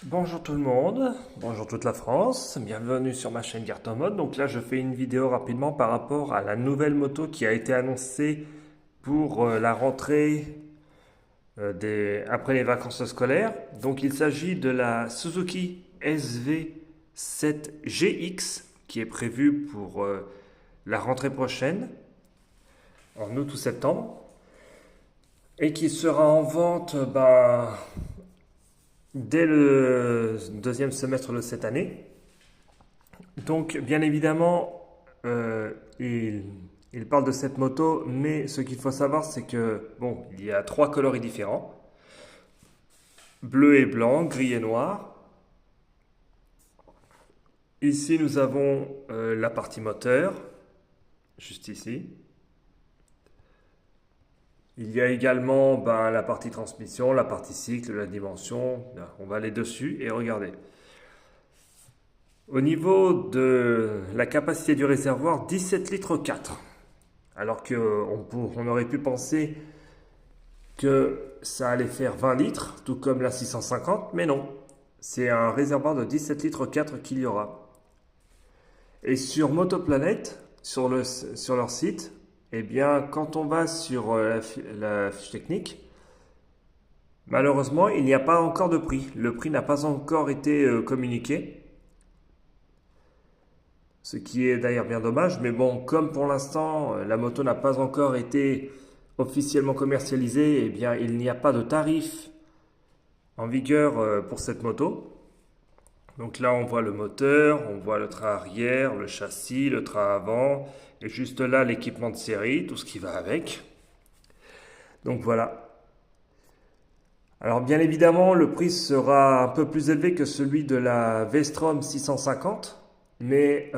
Bonjour tout le monde, bonjour toute la France, bienvenue sur ma chaîne Gartomode. Donc là je fais une vidéo rapidement par rapport à la nouvelle moto qui a été annoncée pour la rentrée après les vacances scolaires. Donc il s'agit de la Suzuki SV7GX qui est prévue pour la rentrée prochaine, en août ou septembre, et qui sera en vente dès le deuxième semestre de cette année. Donc, bien évidemment, il parle de cette moto, mais ce qu'il faut savoir, c'est que, bon, il y a trois coloris différents, bleu et blanc, gris et noir. Ici, nous avons la partie moteur, juste ici. Il y a également la partie transmission, la partie cycle, la dimension. On va aller dessus et regarder. Au niveau de la capacité du réservoir, 17 litres 4. Alors qu'on aurait pu penser que ça allait faire 20 litres, tout comme la 650, mais non. C'est un réservoir de 17 litres 4 qu'il y aura. Et sur Motoplanet, sur leur site, eh bien, quand on va sur la fiche technique, malheureusement, il n'y a pas encore de prix. Le prix n'a pas encore été communiqué. Ce qui est d'ailleurs bien dommage, mais bon, comme pour l'instant, la moto n'a pas encore été officiellement commercialisée, eh bien, il n'y a pas de tarif en vigueur pour cette moto. Donc là, on voit le moteur, on voit le train arrière, le châssis, le train avant, et juste là, l'équipement de série, tout ce qui va avec. Donc voilà. Alors bien évidemment, le prix sera un peu plus élevé que celui de la V-Strom 650, mais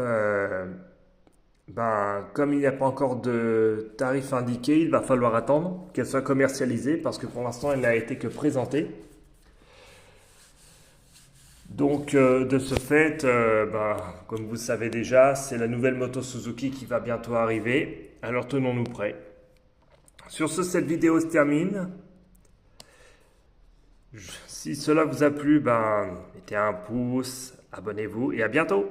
comme il n'y a pas encore de tarif indiqué, il va falloir attendre qu'elle soit commercialisée parce que pour l'instant, elle n'a été que présentée. Donc de ce fait, comme vous le savez déjà, c'est la nouvelle moto Suzuki qui va bientôt arriver. Alors tenons-nous prêts. Sur ce, cette vidéo se termine. Si cela vous a plu, mettez un pouce, abonnez-vous et à bientôt.